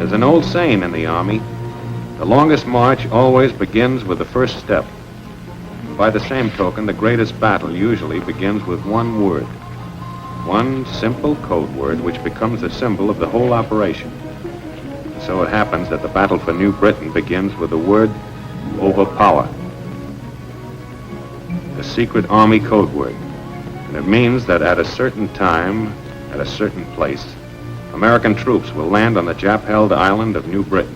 There's an old saying in the Army, the longest march always begins with the first step. By the same token, the greatest battle usually begins with one word. One simple code word which becomes the symbol of the whole operation. So it happens that the battle for New Britain begins with the word overpower. The secret Army code word. And it means that at a certain time, at a certain place, American troops will land on the Jap-held island of New Britain.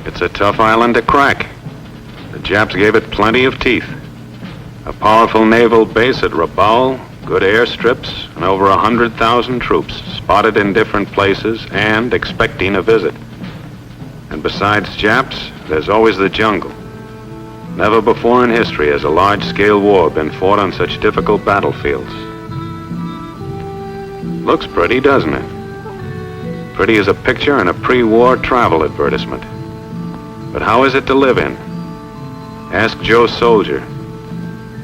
It's a tough island to crack. The Japs gave it plenty of teeth. A powerful naval base at Rabaul, good airstrips, and over 100,000 troops spotted in different places and expecting a visit. And besides Japs, there's always the jungle. Never before in history has a large-scale war been fought on such difficult battlefields. Looks pretty, doesn't it? Pretty as a picture in a pre-war travel advertisement. But how is it to live in? Ask Joe Soldier.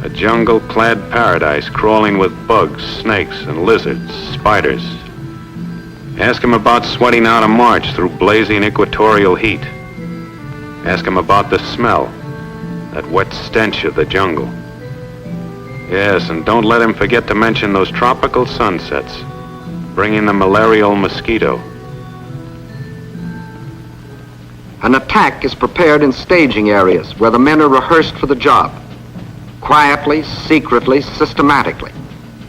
A jungle-clad paradise crawling with bugs, snakes, and lizards, spiders. Ask him about sweating out a march through blazing equatorial heat. Ask him about the smell, that wet stench of the jungle. Yes, and don't let him forget to mention those tropical sunsets, bringing the malarial mosquito. An attack is prepared in staging areas where the men are rehearsed for the job. Quietly, secretly, systematically,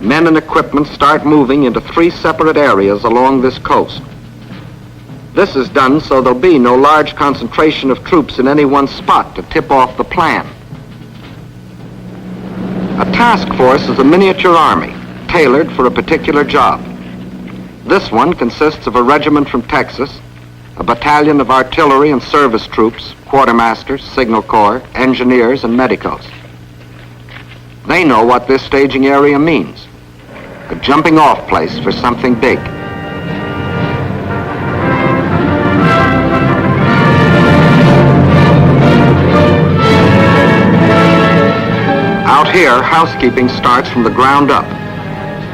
men and equipment start moving into 3 separate areas along this coast. This is done so there'll be no large concentration of troops in any one spot to tip off the plan. A task force is a miniature army, tailored for a particular job. This one consists of a regiment from Texas, a battalion of artillery and service troops, quartermasters, signal corps, engineers, and medicos. They know what this staging area means. A jumping off place for something big. Out here, housekeeping starts from the ground up.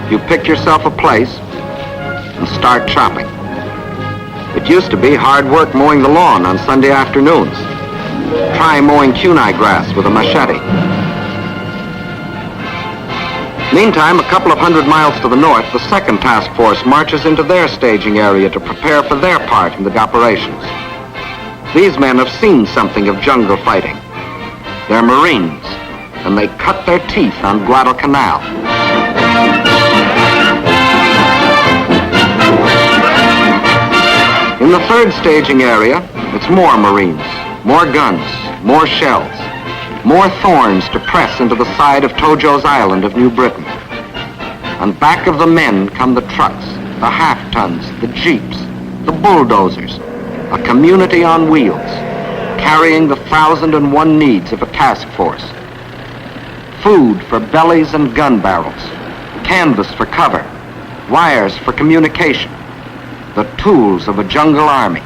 You pick yourself a place and start chopping. It used to be hard work mowing the lawn on Sunday afternoons. Try mowing kunai grass with a machete. Meantime, a couple of 100 miles to the north, the second task force marches into their staging area to prepare for their part in the operations. These men have seen something of jungle fighting. They're Marines, and they cut their teeth on Guadalcanal. In the third staging area, it's more Marines, more guns, more shells, more thorns to press into the side of Tojo's Island of New Britain. And back of the men come the trucks, the half-tons, the jeeps, the bulldozers, a community on wheels, carrying the 1,001 needs of a task force. Food for bellies and gun barrels, canvas for cover, wires for communication, the tools of a jungle army.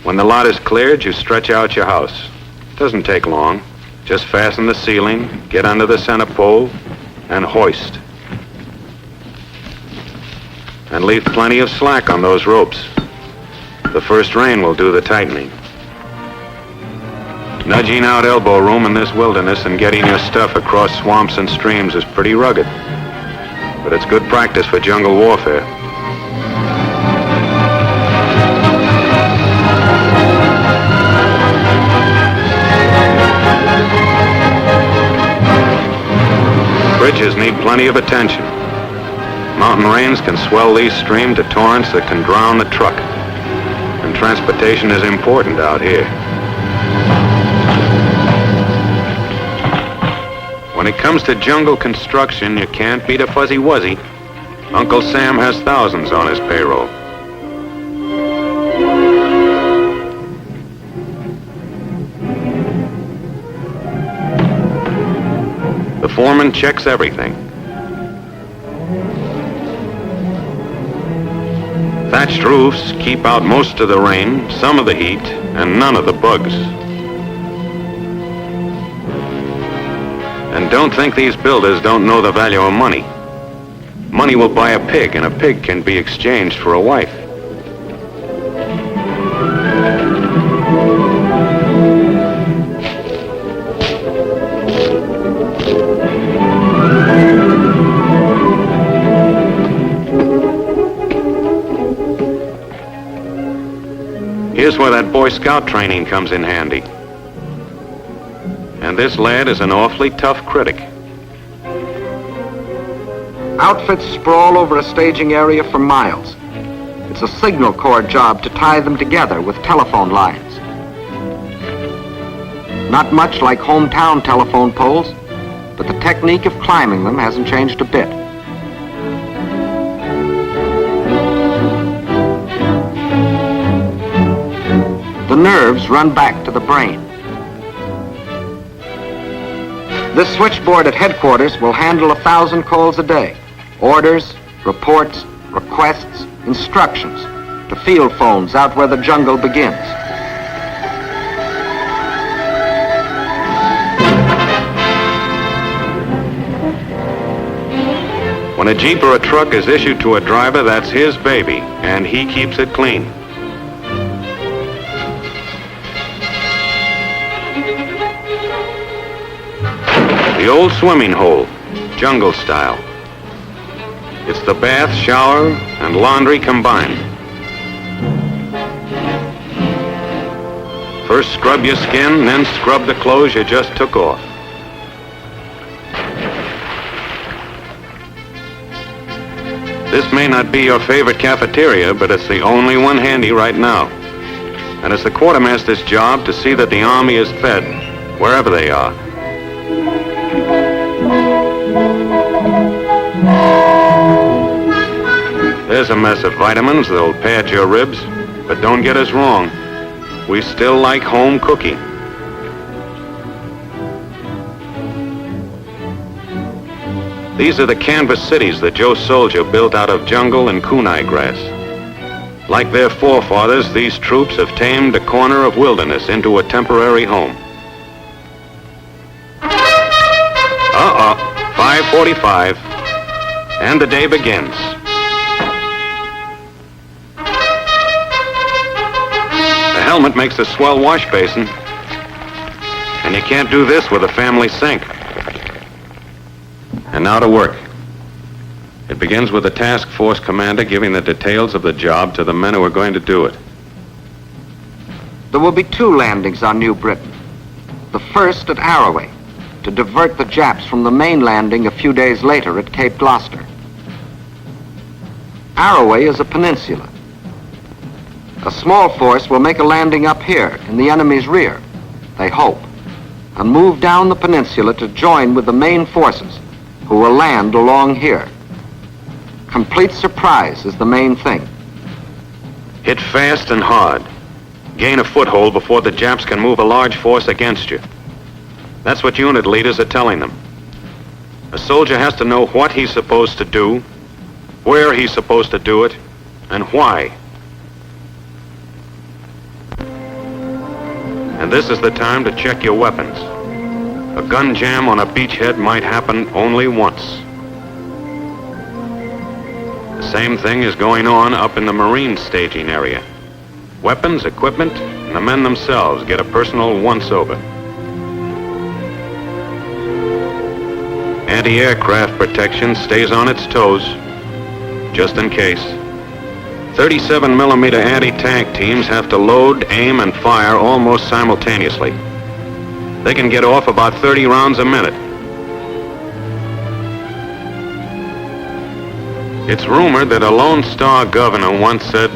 When the lot is cleared, you stretch out your house. It doesn't take long. Just fasten the ceiling, get under the center pole, and hoist. And leave plenty of slack on those ropes. The first rain will do the tightening. Nudging out elbow room in this wilderness and getting your stuff across swamps and streams is pretty rugged. But it's good practice for jungle warfare. Bridges need plenty of attention. Mountain rains can swell these streams to torrents that can drown the truck. And transportation is important out here. When it comes to jungle construction, you can't beat a fuzzy-wuzzy. Uncle Sam has thousands on his payroll. The foreman checks everything. Thatched roofs keep out most of the rain, some of the heat, and none of the bugs. And don't think these builders don't know the value of money. Money will buy a pig, and a pig can be exchanged for a wife. Here's where that Boy Scout training comes in handy. And this lad is an awfully tough critic. Outfits sprawl over a staging area for miles. It's a signal corps job to tie them together with telephone lines. Not much like hometown telephone poles, but the technique of climbing them hasn't changed a bit. The nerves run back to the brain. This switchboard at headquarters will handle 1,000 calls a day. Orders, reports, requests, instructions to field phones out where the jungle begins. When a Jeep or a truck is issued to a driver, that's his baby, and he keeps it clean. The old swimming hole, jungle style. It's the bath, shower, and laundry combined. First scrub your skin, then scrub the clothes you just took off. This may not be your favorite cafeteria, but it's the only one handy right now. And it's the quartermaster's job to see that the army is fed wherever they are. There's a mess of vitamins that'll pad your ribs, but don't get us wrong. We still like home cooking. These are the canvas cities that Joe Soldier built out of jungle and kunai grass. Like their forefathers, these troops have tamed a corner of wilderness into a temporary home. 5:45, and the day begins. The helmet makes a swell wash basin, and you can't do this with a family sink. And now to work. It begins with the task force commander giving the details of the job to the men who are going to do it. There will be 2 landings on New Britain. The first at Arawe, to divert the Japs from the main landing a few days later at Cape Gloucester. Arawe is a peninsula. A small force will make a landing up here in the enemy's rear, they hope, and move down the peninsula to join with the main forces, who will land along here. Complete surprise is the main thing. Hit fast and hard. Gain a foothold before the Japs can move a large force against you. That's what unit leaders are telling them. A soldier has to know what he's supposed to do, where he's supposed to do it, and why. And this is the time to check your weapons. A gun jam on a beachhead might happen only once. The same thing is going on up in the Marine staging area. Weapons, equipment, and the men themselves get a personal once-over. Anti-aircraft protection stays on its toes, just in case. 37mm anti-tank teams have to load, aim, and fire almost simultaneously. They can get off about 30 rounds a minute. It's rumored that a Lone Star governor once said,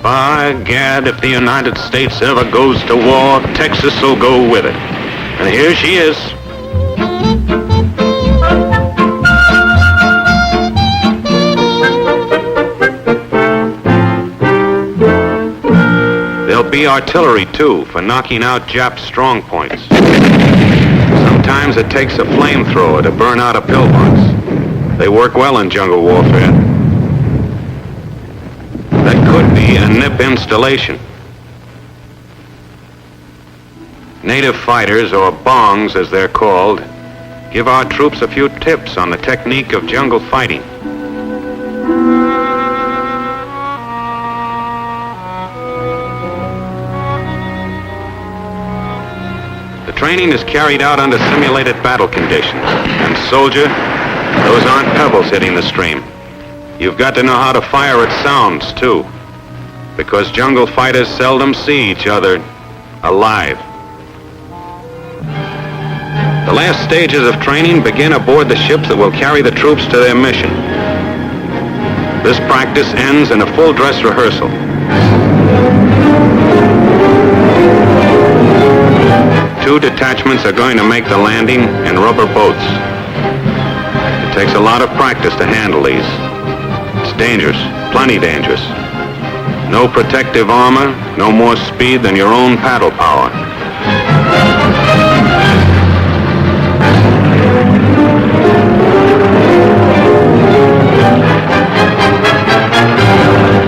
"By gad, if the United States ever goes to war, Texas will go with it." And here she is. There'll be artillery, too, for knocking out Jap strong points. Sometimes it takes a flamethrower to burn out a pillbox. They work well in jungle warfare. That could be a nip installation. Native fighters, or bongs as they're called, give our troops a few tips on the technique of jungle fighting. The training is carried out under simulated battle conditions. And soldier, those aren't pebbles hitting the stream. You've got to know how to fire at sounds, too. Because jungle fighters seldom see each other alive. The last stages of training begin aboard the ships that will carry the troops to their mission. This practice ends in a full dress rehearsal. Two detachments are going to make the landing in rubber boats. It takes a lot of practice to handle these. It's dangerous, plenty dangerous. No protective armor, no more speed than your own paddle power.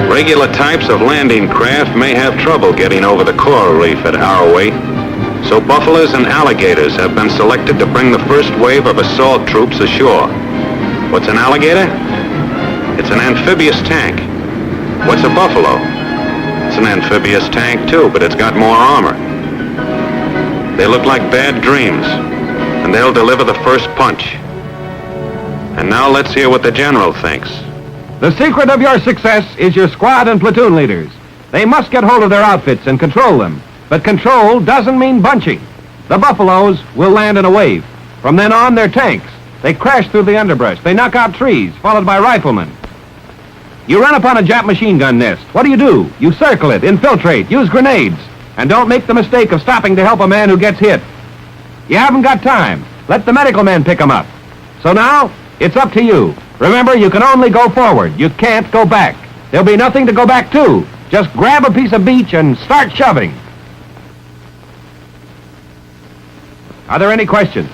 Regular types of landing craft may have trouble getting over the coral reef at Arawe, so buffaloes and alligators have been selected to bring the first wave of assault troops ashore. What's an alligator? It's an amphibious tank. What's a buffalo? It's an amphibious tank too, but it's got more armor. They look like bad dreams, and they'll deliver the first punch. And now let's hear what the general thinks. The secret of your success is your squad and platoon leaders. They must get hold of their outfits and control them. But control doesn't mean bunching. The buffaloes will land in a wave. From then on, they're tanks. They crash through the underbrush. They knock out trees, followed by riflemen. You run upon a Jap machine gun nest. What do? You circle it, infiltrate, use grenades. And don't make the mistake of stopping to help a man who gets hit. You haven't got time. Let the medical men pick him up. So now, it's up to you. Remember, you can only go forward. You can't go back. There'll be nothing to go back to. Just grab a piece of beach and start shoving. Are there any questions?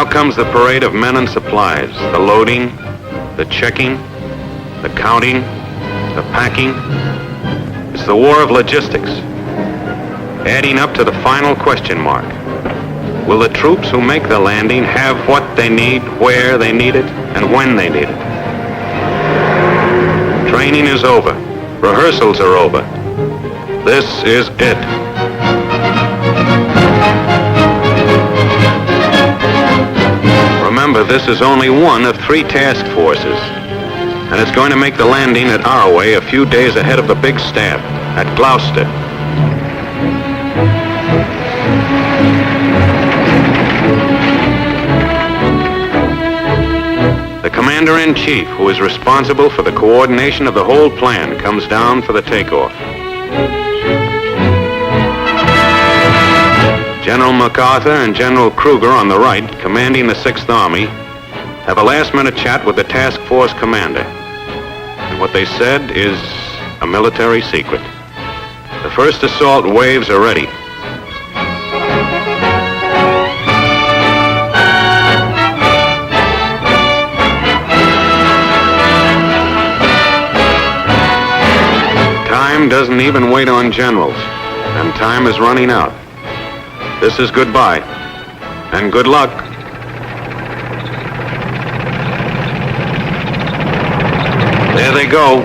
Comes the parade of men and supplies, the loading, the checking, the counting, the packing. It's the war of logistics, adding up to the final question mark. Will the troops who make the landing have what they need, where they need it, and when they need it? Training is over. Rehearsals are over. This is it. Remember, this is only one of 3 task forces, and it's going to make the landing at Arawe a few days ahead of the big stab at Gloucester. The commander-in-chief, who is responsible for the coordination of the whole plan, comes down for the takeoff. General MacArthur and General Kruger on the right, commanding the 6th Army, have a last-minute chat with the task force commander. And what they said is a military secret. The first assault waves are ready. Time doesn't even wait on generals, and time is running out. This is goodbye, and good luck. There they go.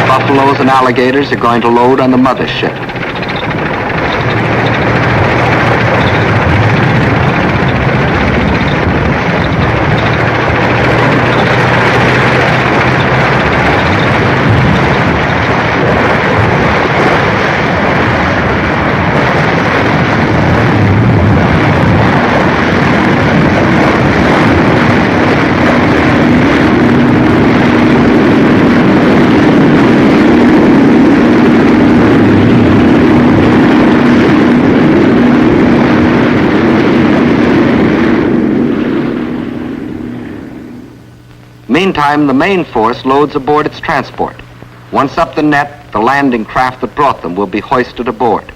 Buffaloes and alligators are going to load on the mothership. meantime, the main force loads aboard its transport. Once up the net, the landing craft that brought them will be hoisted aboard.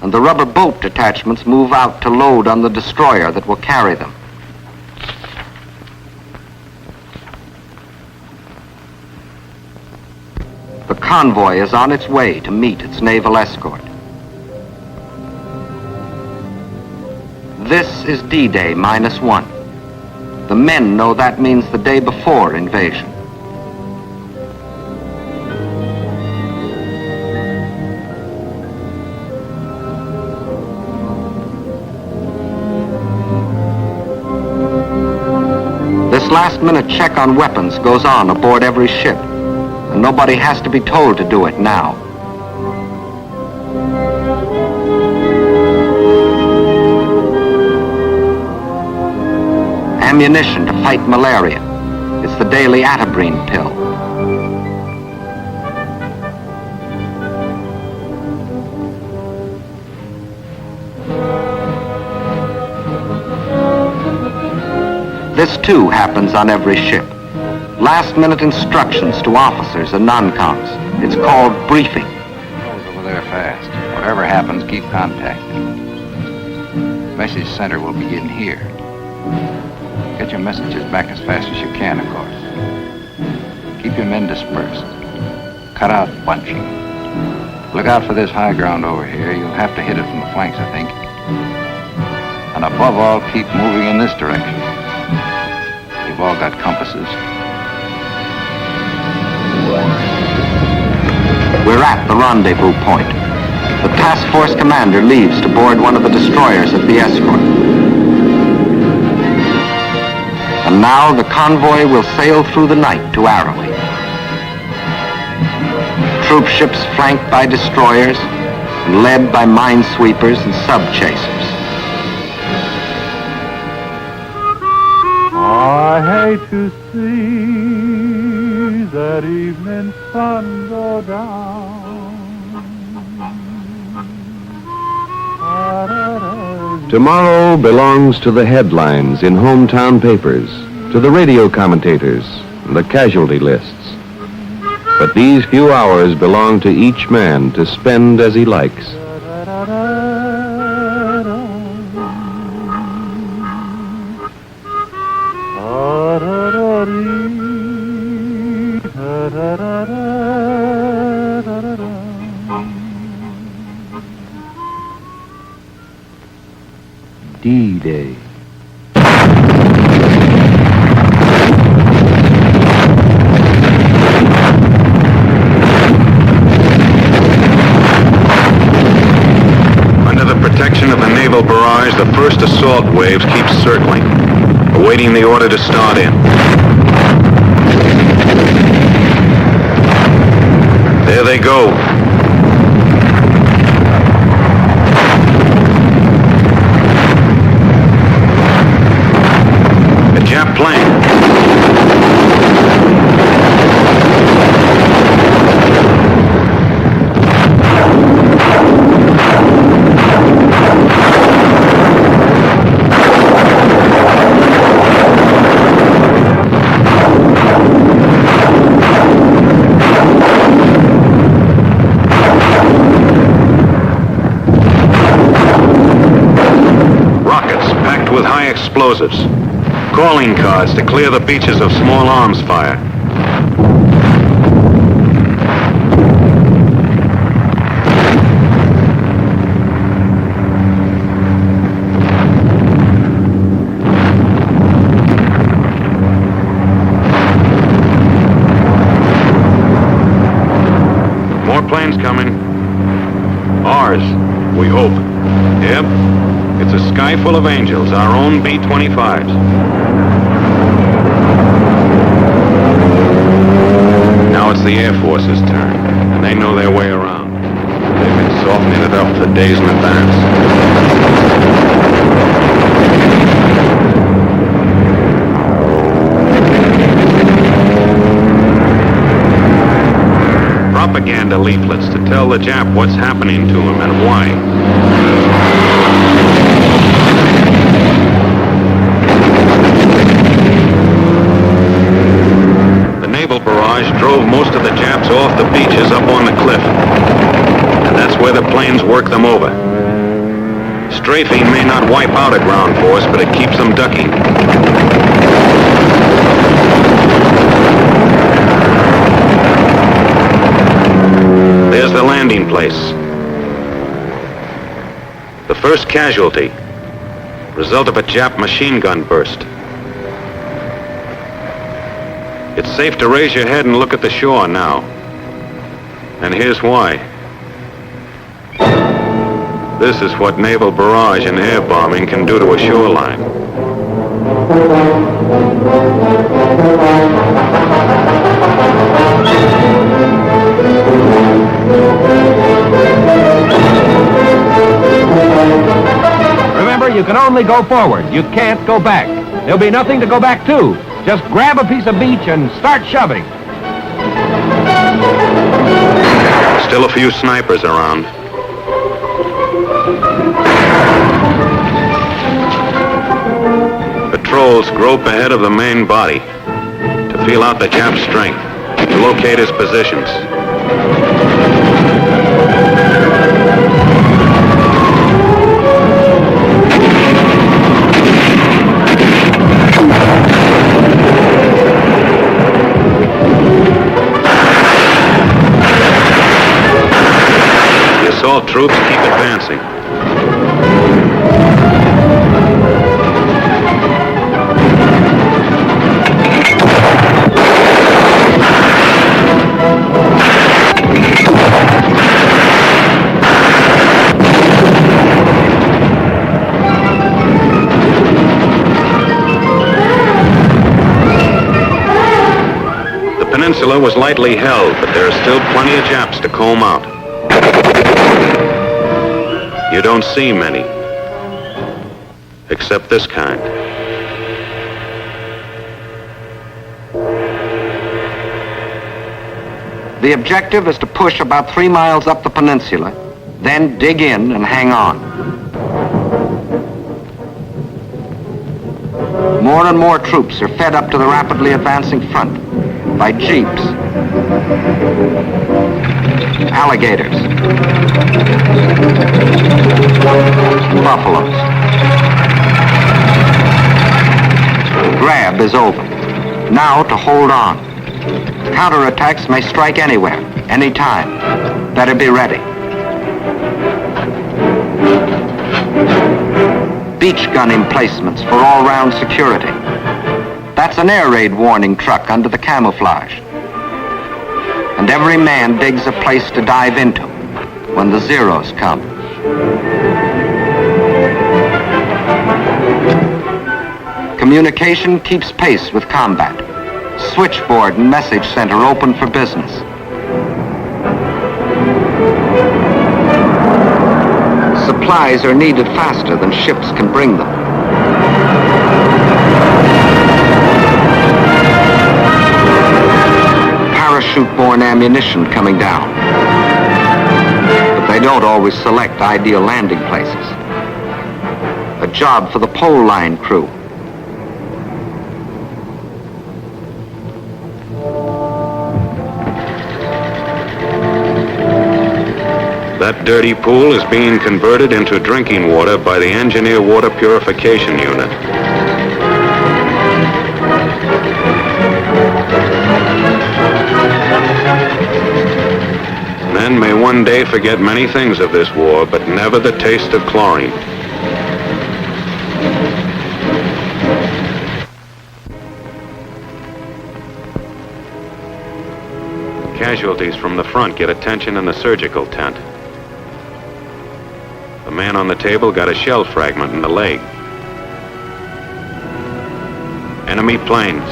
And the rubber boat detachments move out to load on the destroyer that will carry them. The convoy is on its way to meet its naval escort. This is D-Day -1. The men know that means the day before invasion. This last-minute check on weapons goes on aboard every ship, and nobody has to be told to do it now. Ammunition to fight malaria. It's the daily atabrine pill. This too happens on every ship. Last-minute instructions to officers and non-coms. It's called briefing. Goes over there fast. Whatever happens, keep contact. Message center will begin here. Get your messages back as fast as you can, of course. Keep your men dispersed. Cut out bunching. Look out for this high ground over here. You'll have to hit it from the flanks, I think. And above all, keep moving in this direction. You've all got compasses. We're at the rendezvous point. The task force commander leaves to board one of the destroyers of the escort. And now the convoy will sail through the night to Arawe. Troop ships flanked by destroyers and led by minesweepers and sub-chasers. I hate to see that evening sun go down. Tomorrow belongs to the headlines in hometown papers, to the radio commentators, and the casualty lists. But these few hours belong to each man to spend as he likes. D-Day. Under the protection of the naval barrage, the first assault waves keep circling, awaiting the order to start in. There they go. Jap plane. Rockets packed with high explosives. Calling cards to clear the beaches of small arms fire. More planes coming. Ours, we hope. Yep, it's a sky full of angels, our own B-25s. Now it's the Air Force's turn, and they know their way around. They've been softening it up for days in advance. Propaganda leaflets to tell the Jap what's happening to him and why. naval barrage drove most of the Japs off the beaches up on the cliff. And that's where the planes work them over. Strafing may not wipe out a ground force, but it keeps them ducking. There's the landing place. The first casualty, result of a Jap machine gun burst. It's safe to raise your head and look at the shore now. And here's why. This is what naval barrage and air bombing can do to a shoreline. Remember, you can only go forward. You can't go back. There'll be nothing to go back to. Just grab a piece of beach and start shoving. Still a few snipers around. Patrols grope ahead of the main body to feel out the Jap strength, to locate his positions. Assault troops keep advancing. The peninsula was lightly held, but there are still plenty of Japs to comb out. You don't see many, except this kind. The objective is to push about 3 miles up the peninsula, then dig in and hang on. More and more troops are fed up to the rapidly advancing front by jeeps, alligators, buffaloes. Grab is over. Now to hold on. Counterattacks may strike anywhere, anytime. Better be ready. Beach gun emplacements for all-round security. That's an air raid warning truck under the camouflage. And every man digs a place to dive into when the Zeros come. Communication keeps pace with combat. Switchboard and message center open for business. Supplies are needed faster than ships can bring them. Parachute-borne ammunition coming down. But they don't always select ideal landing places. A job for the pole line crew. That dirty pool is being converted into drinking water by the Engineer Water Purification Unit. Men may one day forget many things of this war, but never the taste of chlorine. Casualties from the front get attention in the surgical tent. The man on the table got a shell fragment in the leg. Enemy planes.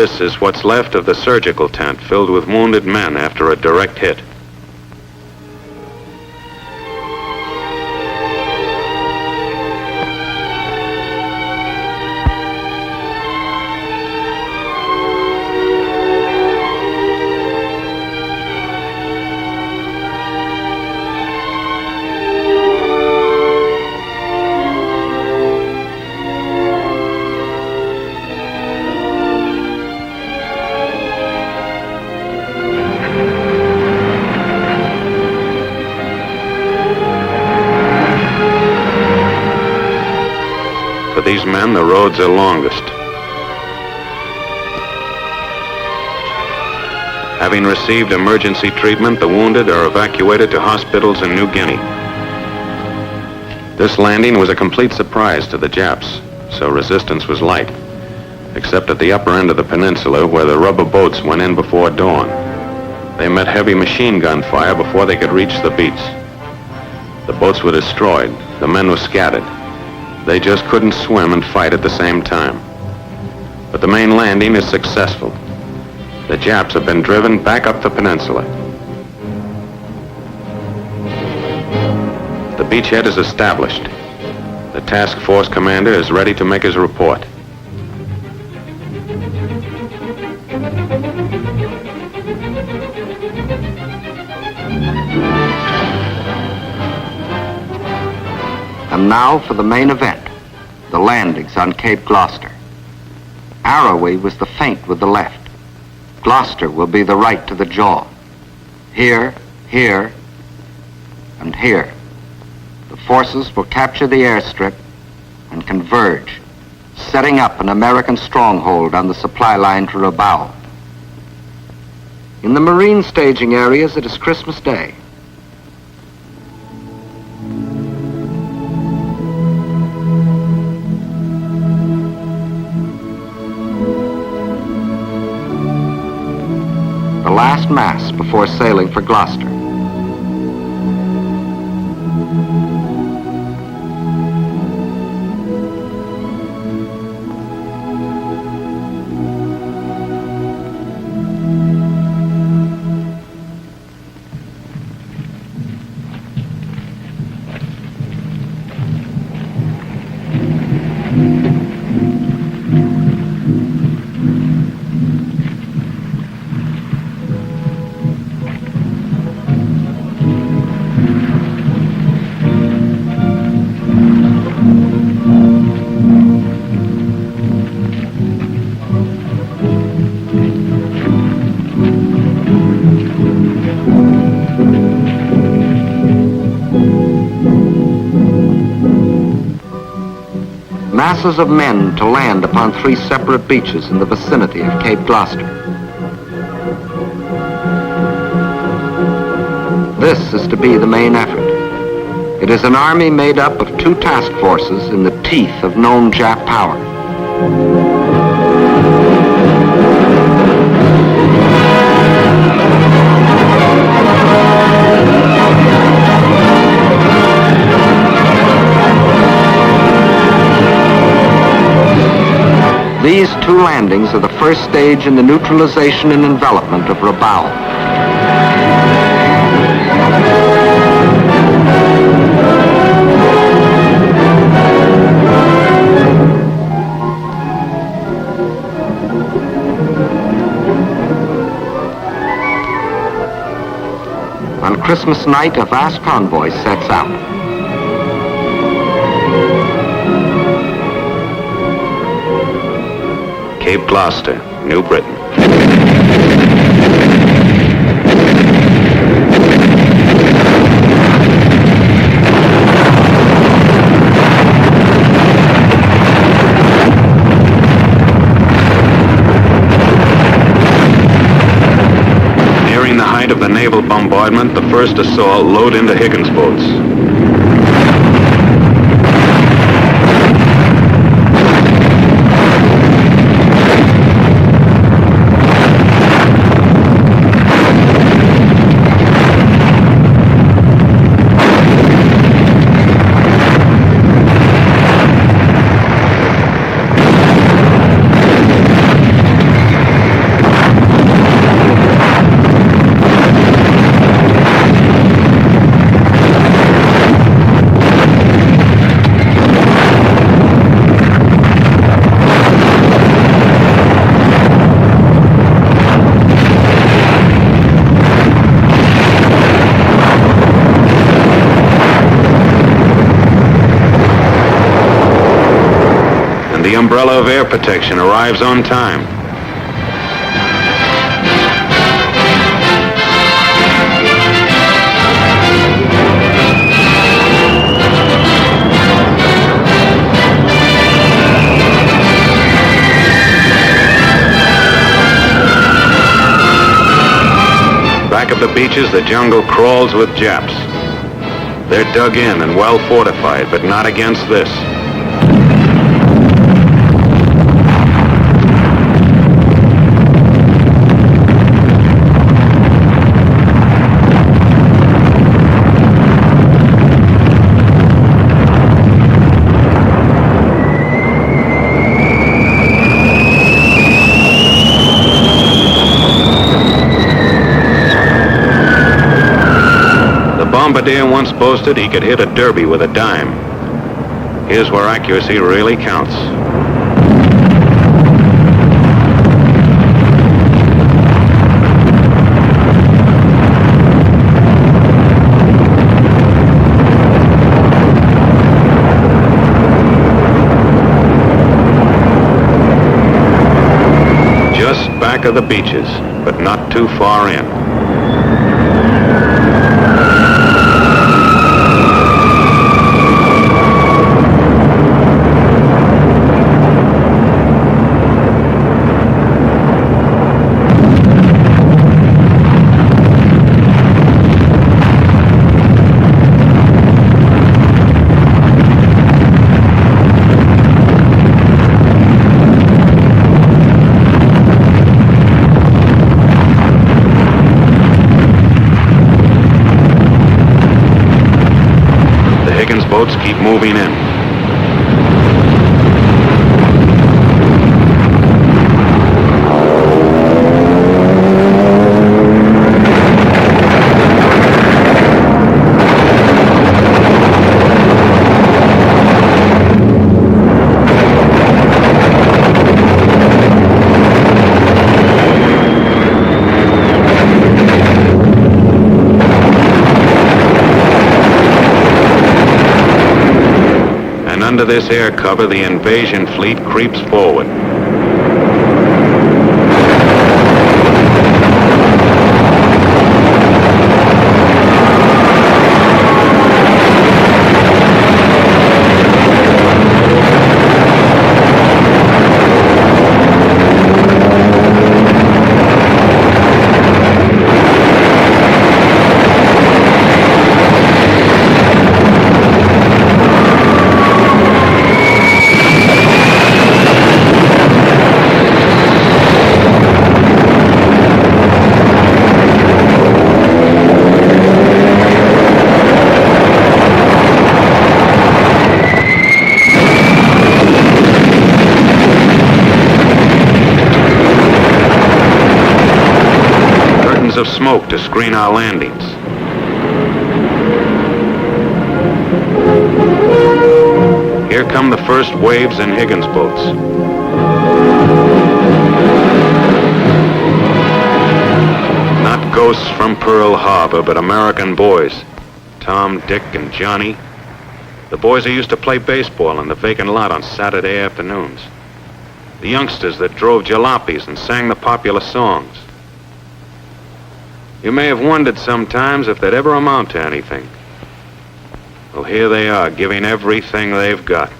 This is what's left of the surgical tent filled with wounded men after a direct hit. For these men, the roads are longest. Having received emergency treatment, the wounded are evacuated to hospitals in New Guinea. This landing was a complete surprise to the Japs, so resistance was light, except at the upper end of the peninsula where the rubber boats went in before dawn. They met heavy machine gun fire before they could reach the beach. The boats were destroyed. The men were scattered. They just couldn't swim and fight at the same time. But the main landing is successful. The Japs have been driven back up the peninsula. The beachhead is established. The task force commander is ready to make his report. And now for the main event, the landings on Cape Gloucester. Arawe was the feint with the left. Gloucester will be the right to the jaw. Here, here, and here. The forces will capture the airstrip and converge, setting up an American stronghold on the supply line to Rabaul. In the Marine staging areas, it is Christmas Day. The last mass before sailing for Gloucester. Masses of men to land upon 3 separate beaches in the vicinity of Cape Gloucester. This is to be the main effort. It is an army made up of 2 task forces in the teeth of known Jap power. These 2 landings are the first stage in the neutralization and envelopment of Rabaul. On Christmas night, a vast convoy sets out. Cape Gloucester, New Britain. Nearing the height of the naval bombardment, the first assault load into Higgins boats. the umbrella of air protection arrives on time. Back of the beaches, the jungle crawls with Japs. They're dug in and well fortified, but not against this. Bombardier once boasted he could hit a derby with a dime. Here's where accuracy really counts. Just back of the beaches, but not too far in. Boats keep moving in. Under this air cover, the invasion fleet creeps forward. Of smoke to screen our landings. Here come the first waves in Higgins boats. Not ghosts from Pearl Harbor, but American boys. Tom, Dick, and Johnny. The boys who used to play baseball in the vacant lot on Saturday afternoons. The youngsters that drove jalopies and sang the popular songs. You may have wondered sometimes if they'd ever amount to anything. Well, here they are, giving everything they've got.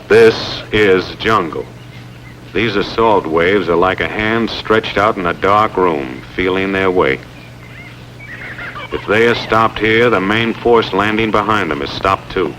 This is jungle. These assault waves are like a hand stretched out in a dark room, feeling their way. If they are stopped here, the main force landing behind them is stopped too.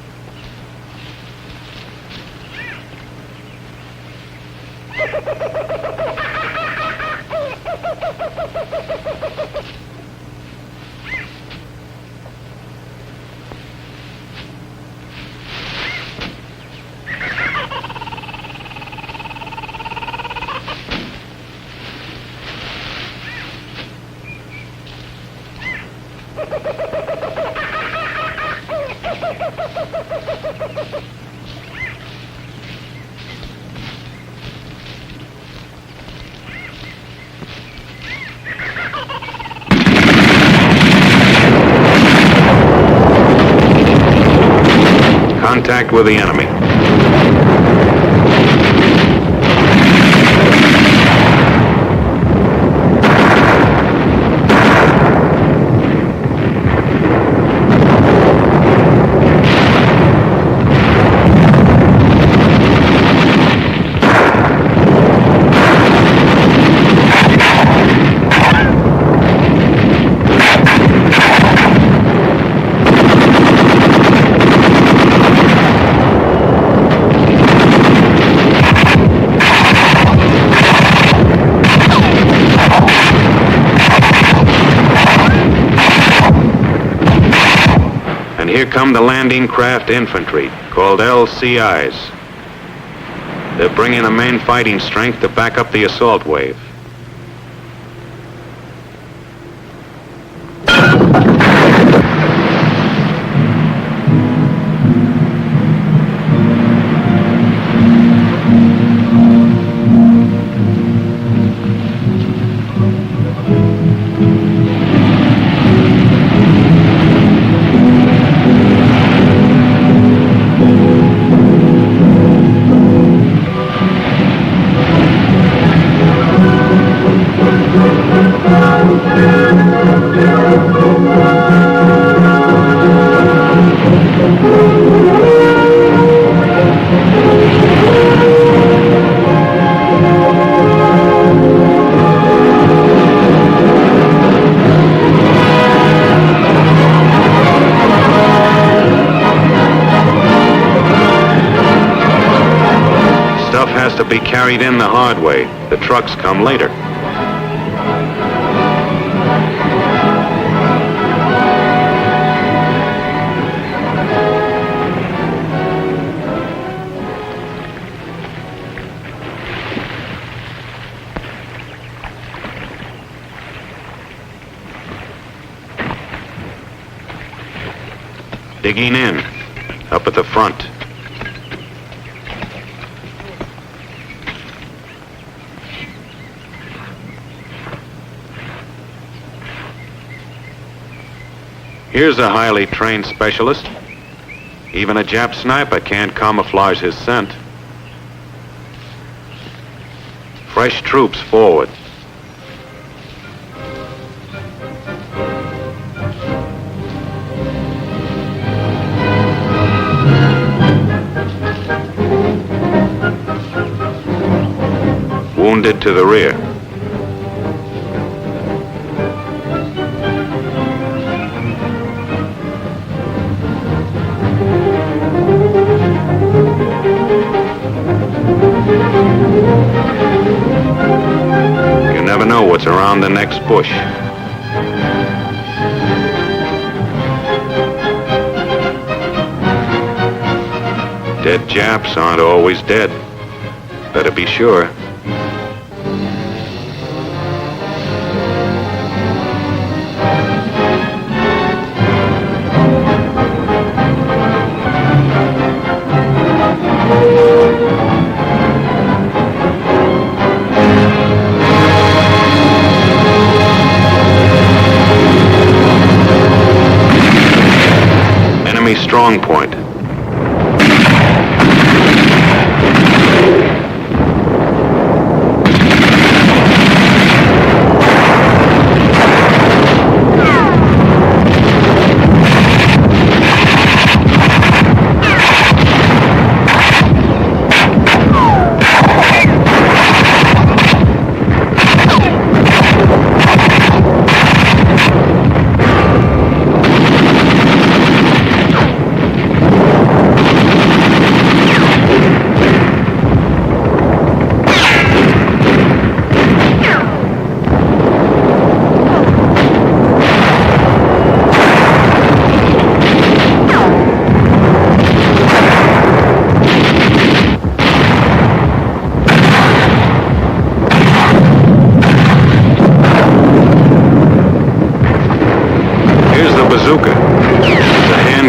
contact with the enemy. Here come the landing craft infantry, called LCIs. They're bringing the main fighting strength to back up the assault wave. To be carried in the hard way. The trucks come later. Digging in, up at the front. Here's a highly trained specialist. Even a Jap sniper can't camouflage his scent. Fresh troops forward. Wounded to the rear. You never know what's around the next bush. Dead Japs aren't always dead. Better be sure. Enemy strong point.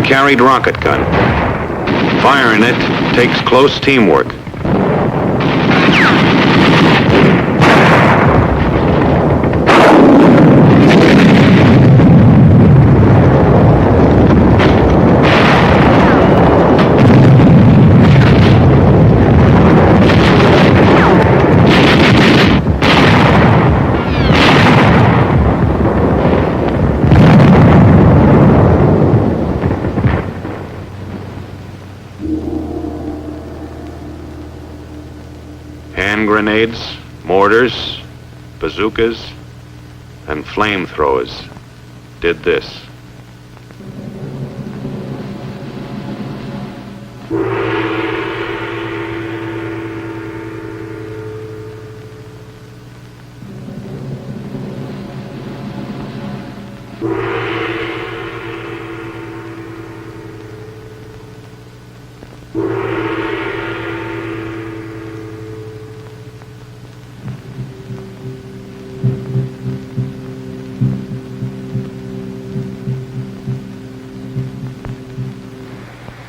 Carried rocket gun. Firing it takes close teamwork. grenades, mortars, bazookas, and flamethrowers did this.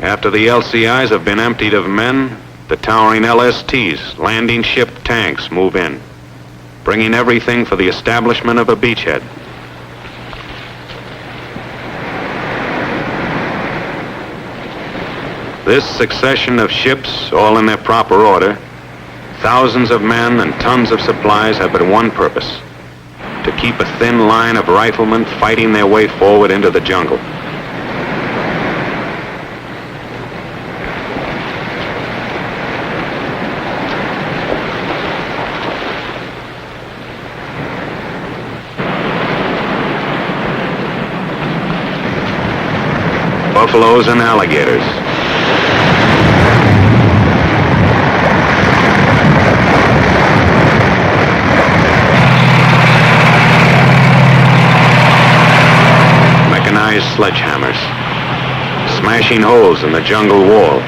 After the LCIs have been emptied of men, the towering LSTs, landing ship tanks, move in, bringing everything for the establishment of a beachhead. This succession of ships, all in their proper order, thousands of men and tons of supplies have but one purpose: to keep a thin line of riflemen fighting their way forward into the jungle. Buffaloes and alligators. Mechanized sledgehammers, smashing holes in the jungle wall.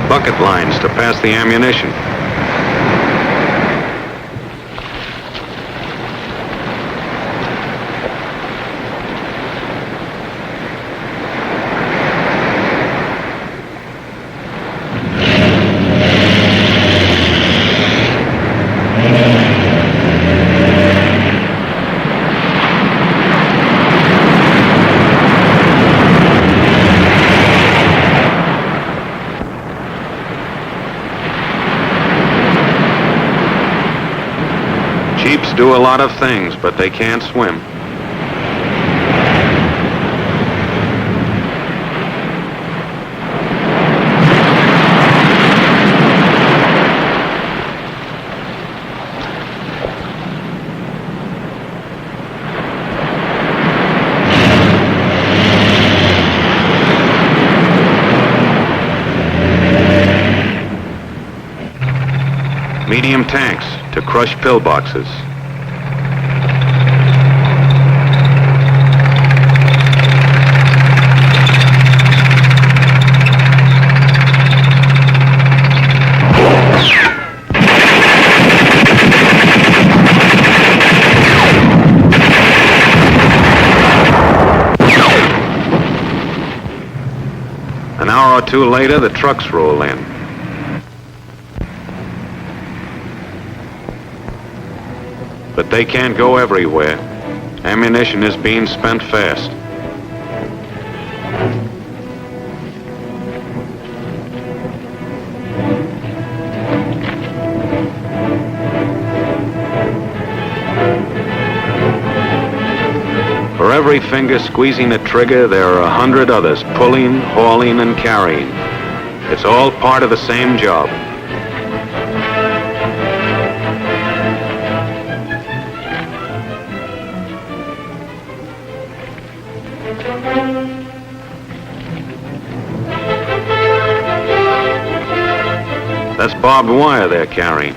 Bucket lines to pass the ammunition. Jeeps do a lot of things, but they can't swim. Medium tanks to crush pillboxes. An hour or two later, the trucks roll in. But they can't go everywhere. Ammunition is being spent fast. For every finger squeezing a trigger, there are 100 others pulling, hauling, and carrying. It's all part of the same job. That's barbed wire they're carrying.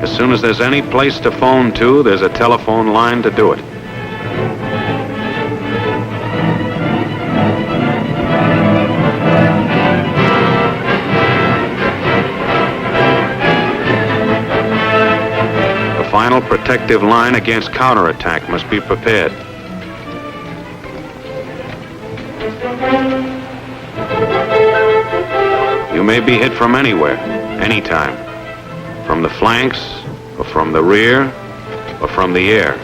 As soon as there's any place to phone to, there's a telephone line to do it. Final protective line against counterattack must be prepared. You may be hit from anywhere, anytime. From the flanks, or from the rear, or from the air.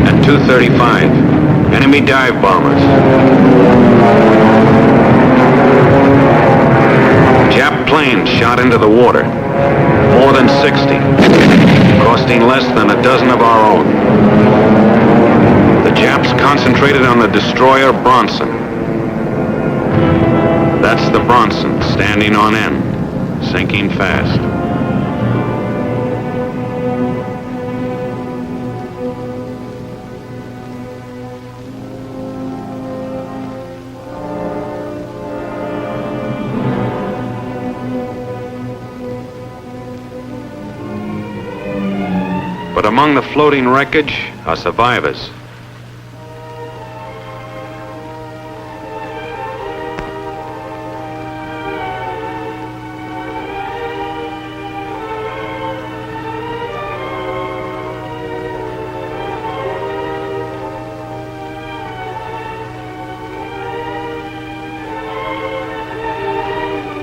At 2:35, enemy dive bombers. Jap planes shot into the water. More than 60, costing less than a dozen of our own. The Japs concentrated on the destroyer Bronson. That's the Bronson standing on end, sinking fast. But among the floating wreckage are survivors.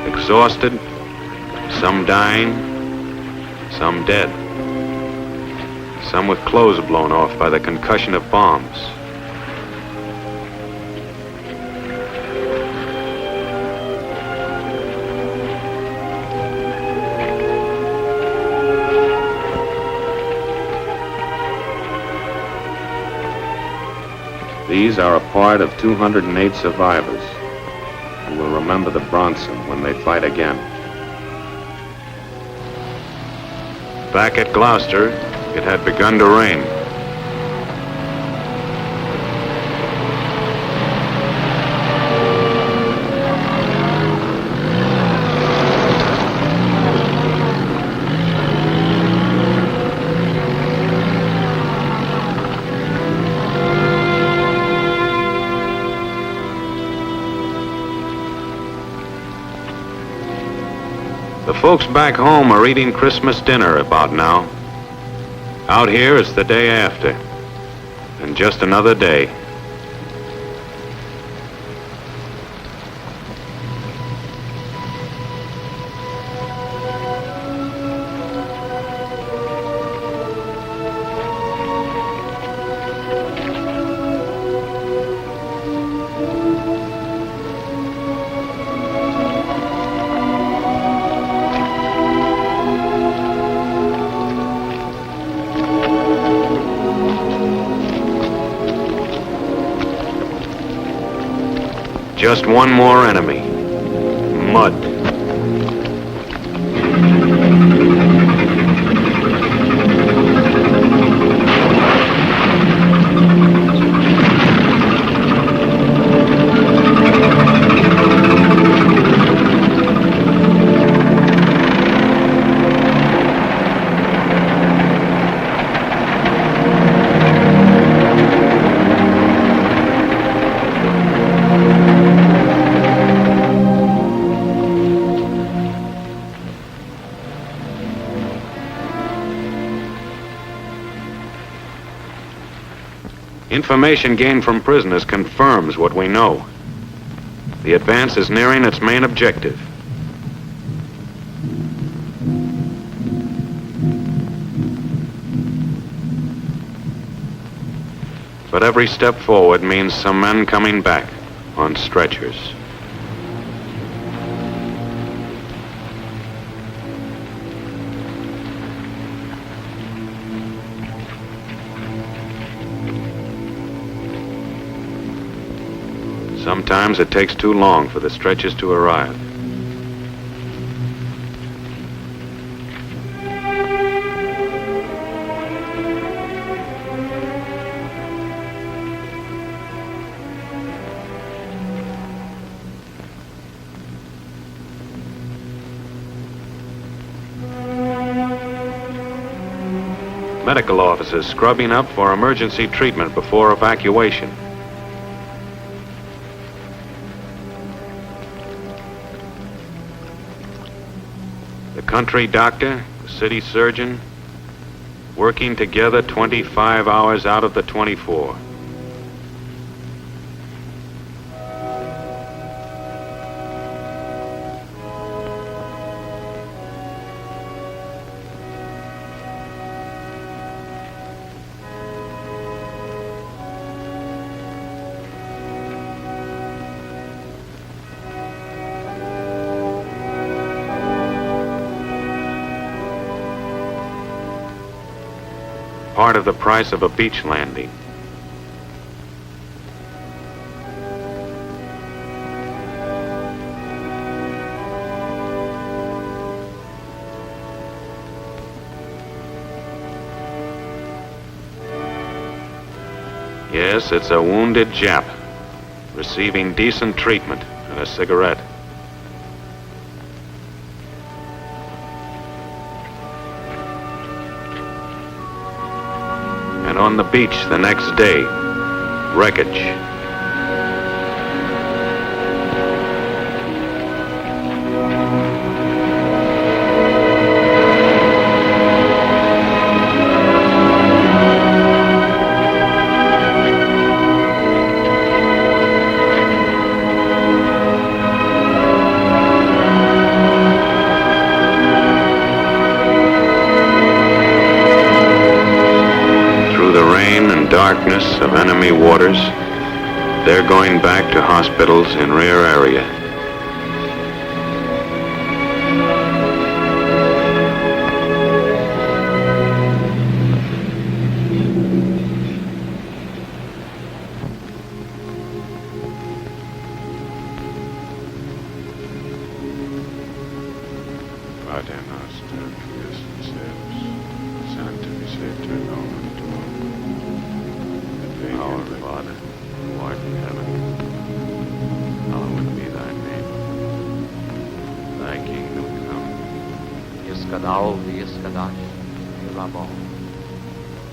Exhausted, some dying, some dead. Some with clothes blown off by the concussion of bombs. These are a part of 208 survivors who will remember the Bronson when they fight again. Back at Gloucester, it had begun to rain. The folks back home are eating Christmas dinner about now. Out here, it's the day after, and just another day. Just one more enemy. Mud. Information gained from prisoners confirms what we know. The advance is nearing its main objective. But every step forward means some men coming back on stretchers. Sometimes it takes too long for the stretchers to arrive. Medical officers scrubbing up for emergency treatment before evacuation. The country doctor, the city surgeon, working together 25 hours out of the 24. Part of the price of a beach landing. Yes, it's a wounded Jap, receiving decent treatment and a cigarette. And on the beach the next day, wreckage. Darkness of enemy waters, they're going back to hospitals in rear area. Our Father, who art in heaven, hallowed be thy name. Thy kingdom come. Iskadal Iskadash Rabon.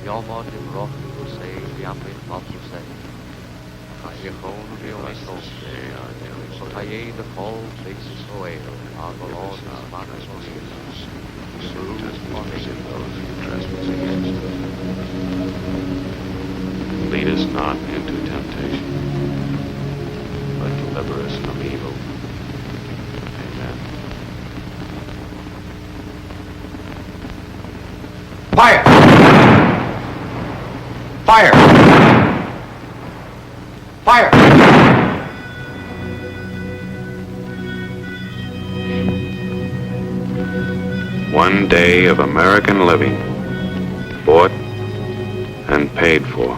Yomod Roch Husay Yapin Batusay. Hayehon Viomisos. Sotaye the fall faces away. Our Lord is Manas on Lead us not into temptation, but deliver us from evil. Amen. Fire! Fire! Fire! One day of American living, bought and paid for.